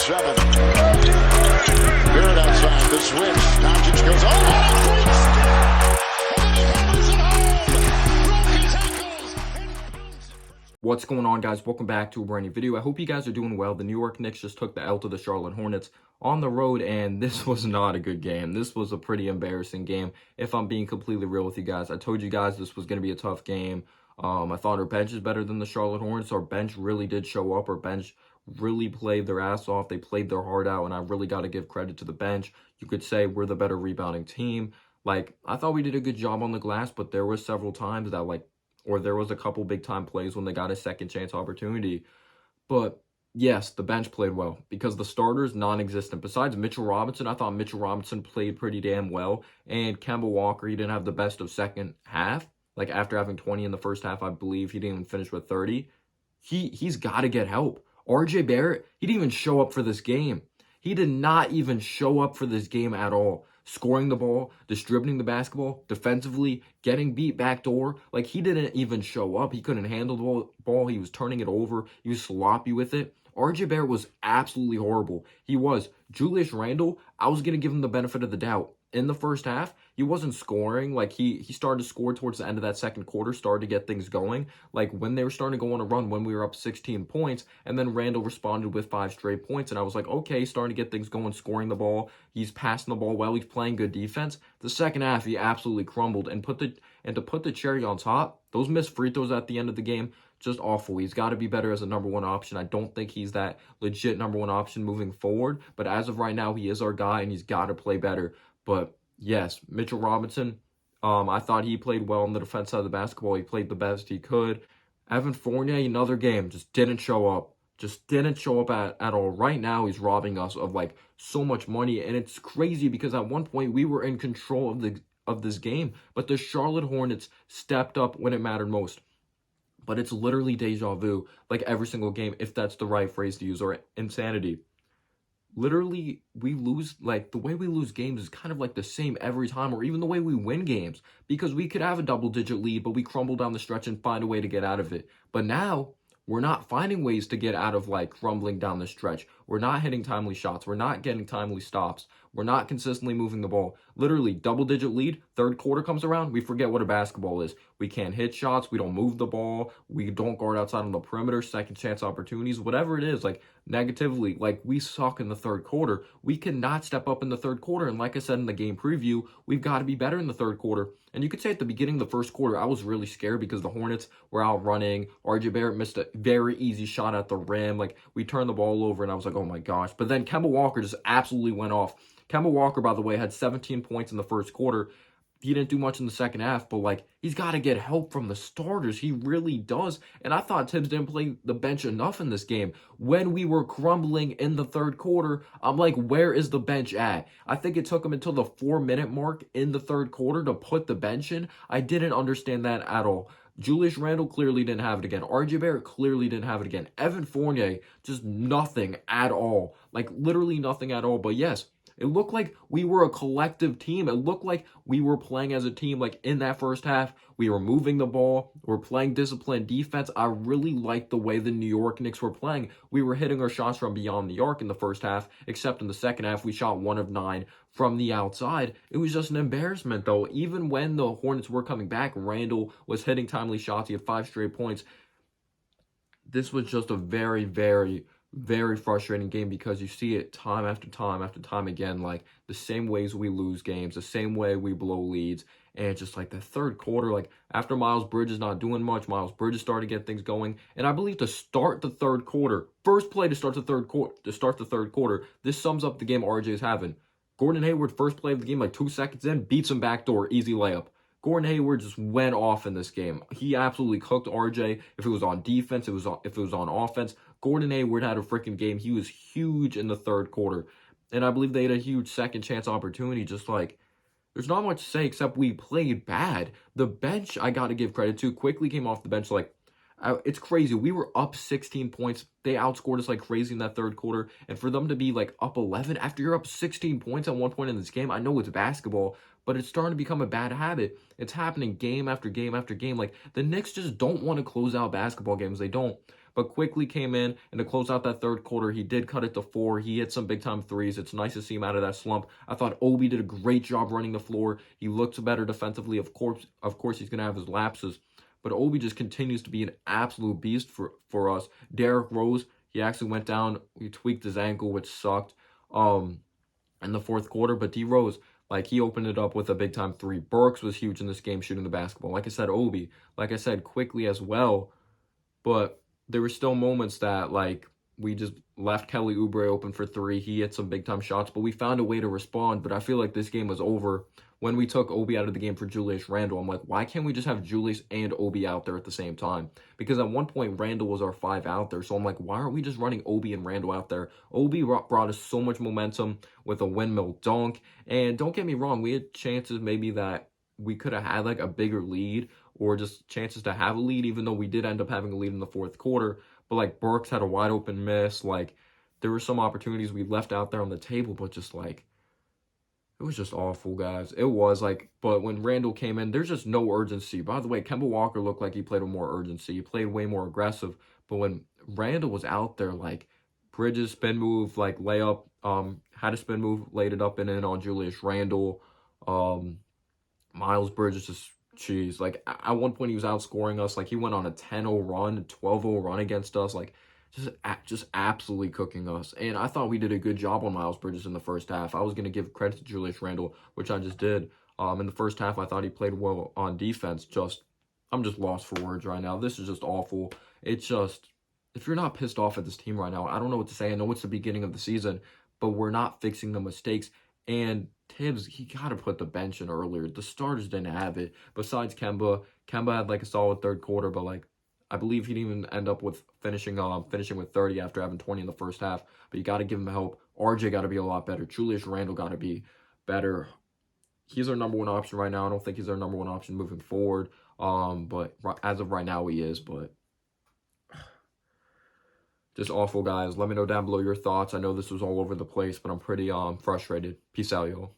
7. Barrett outside, the switch. Doncic goes, oh, what a great step! And then he hammers it home! Broke his ankles! What's going on, guys? Welcome back to a brand new video. I hope you guys are doing well. The New York Knicks just took the L to the Charlotte Hornets on the road, and this was not a good game. This was a pretty embarrassing game, if I'm being completely real with you guys. I told you guys this was going to be a tough game. I thought our bench is better than the Charlotte Hornets. Our bench really did show up. Our bench really played their ass off. They played their heart out, and I really got to give credit to the bench. You could say we're the better rebounding team. Like, I thought we did a good job on the glass, but there were several times that, there was a couple big-time plays when they got a second-chance opportunity. But, yes, the bench played well because the starters, non-existent. Besides Mitchell Robinson, I thought Mitchell Robinson played pretty damn well. And Kemba Walker, he didn't have the best of second half. Like, after having 20 in the first half, I believe he didn't even finish with 30. He's got to get help. RJ Barrett, he didn't even show up for this game. He did not even show up for this game at all. Scoring the ball, distributing the basketball, defensively, getting beat backdoor. Like, he didn't even show up. He couldn't handle the ball. He was turning it over. He was sloppy with it. RJ Barrett was absolutely horrible. He was. Julius Randle, I was going to give him the benefit of the doubt. In the first half, he wasn't scoring. Like, he started to score towards the end of that second quarter, started to get things going. Like, when they were starting to go on a run, when we were up 16 points, and then Randle responded with 5 straight points, and I was like, okay, starting to get things going, scoring the ball. He's passing the ball well. He's playing good defense. The second half, he absolutely crumbled, and to put the cherry on top, those missed free throws at the end of the game, just awful. He's got to be better as a number one option. I don't think he's that legit number one option moving forward, but as of right now, he is our guy, and he's got to play better. But yes, Mitchell Robinson, I thought he played well on the defense side of the basketball. He played the best he could. Evan Fournier, another game, just didn't show up. Just didn't show up at all. Right now, he's robbing us of so much money, and it's crazy because at one point we were in control of this game, but the Charlotte Hornets stepped up when it mattered most. But it's literally deja vu, like every single game, if that's the right phrase to use, or insanity. Literally, we lose, the way we lose games is kind of the same every time, or even the way we win games, because we could have a double-digit lead, but we crumble down the stretch and find a way to get out of it. But now, we're not finding ways to get out of, crumbling down the stretch. We're not hitting timely shots. We're not getting timely stops. We're not consistently moving the ball. Literally, double-digit lead, third quarter comes around, we forget what a basketball is. We can't hit shots. We don't move the ball. We don't guard outside on the perimeter, second chance opportunities, whatever it is, negatively, we suck in the third quarter. We cannot step up in the third quarter, and like I said in the game preview, we've got to be better in the third quarter. And you could say at the beginning of the first quarter, I was really scared because the Hornets were out running. RJ Barrett missed a very easy shot at the rim. We turned the ball over, and I was like, oh my gosh. But then Kemba Walker just absolutely went off. Kemba Walker, by the way, had 17 points in the first quarter. He didn't do much in the second half, but, he's got to get help from the starters. He really does. And I thought Tibbs didn't play the bench enough in this game. When we were crumbling in the third quarter, I'm like, where is the bench at? I think it took him until the 4-minute mark in the third quarter to put the bench in. I didn't understand that at all. Julius Randle clearly didn't have it again. RJ Barrett clearly didn't have it again. Evan Fournier, just nothing at all. Literally nothing at all. But yes, it looked like we were a collective team. It looked like we were playing as a team. In that first half, we were moving the ball. We're playing disciplined defense. I really liked the way the New York Knicks were playing. We were hitting our shots from beyond the arc in the first half, except in the second half, we shot 1 of 9 from the outside. It was just an embarrassment, though. Even when the Hornets were coming back, Randle was hitting timely shots. He had 5 straight points. This was just a very, very, very frustrating game because you see it time after time after time again, the same ways we lose games, the same way we blow leads, and it's just the third quarter, after Miles Bridges not doing much, Miles Bridges started to get things going, and I believe to start the third quarter, first play to start the third quarter, this sums up the game RJ's having. Gordon Hayward, first play of the game, 2 seconds in, beats him backdoor, easy layup. Gordon Hayward just went off in this game. He absolutely cooked RJ. If it was on defense, if it was on offense, Gordon Hayward had a freaking game. He was huge in the third quarter. And I believe they had a huge second chance opportunity. There's not much to say except we played bad. The bench, I got to give credit to, quickly came off the bench. It's crazy. We were up 16 points. They outscored us like crazy in that third quarter. And for them to be up 11 after you're up 16 points at one point in this game, I know it's basketball, but it's starting to become a bad habit. It's happening game after game after game. The Knicks just don't want to close out basketball games. They don't. but quickly came in, and to close out that third quarter, he did cut it to 4. He hit some big-time threes. It's nice to see him out of that slump. I thought Obi did a great job running the floor. He looked better defensively. Of course, he's going to have his lapses, but Obi just continues to be an absolute beast for us. Derrick Rose, he actually went down. He tweaked his ankle, which sucked in the fourth quarter, but D Rose, like, he opened it up with a big-time 3. Burks was huge in this game shooting the basketball. Like I said, Obi, like I said, quickly as well. But there were still moments that, like, we just left Kelly Oubre open for 3. He hit some big-time shots, but we found a way to respond. But I feel like this game was over when we took Obi out of the game for Julius Randle. I'm like, why can't we just have Julius and Obi out there at the same time? Because at one point, Randle was our 5 out there. So I'm like, why aren't we just running Obi and Randle out there? Obi brought us so much momentum with a windmill dunk. And don't get me wrong, we had chances maybe that we could have had, like, a bigger lead, or just chances to have a lead, even though we did end up having a lead in the fourth quarter. But, like, Burks had a wide open miss. Like, there were some opportunities we left out there on the table, but just, like, it was just awful, guys. It was, like, but when Randle came in, there's just no urgency. By the way, Kemba Walker looked like he played with more urgency. He played way more aggressive. But when Randle was out there, like, Bridges spin move, like, layup, had a spin move, laid it up and in on Julius Randle. Miles Bridges just, jeez, like, at one point he was outscoring us. Like, he went on a 10-0 run, a 12-0 run against us. Like, just absolutely cooking us. And I thought we did a good job on Miles Bridges in the first half. I was going to give credit to Julius Randle, which I just did. In the first half, I thought he played well on defense. I'm just lost for words right now. This is just awful. It's just, if you're not pissed off at this team right now, I don't know what to say. I know it's the beginning of the season, but we're not fixing the mistakes. And Tibbs, he got to put the bench in earlier. The starters didn't have it. Besides Kemba had, like, a solid third quarter, but, like, I believe he didn't even end up with finishing with 30 after having 20 in the first half. But you got to give him help. RJ got to be a lot better. Julius Randle got to be better. He's our number 1 option right now. I don't think he's our number 1 option moving forward. But as of right now, he is. But just awful, guys. Let me know down below your thoughts. I know this was all over the place, but I'm pretty frustrated. Peace out, y'all.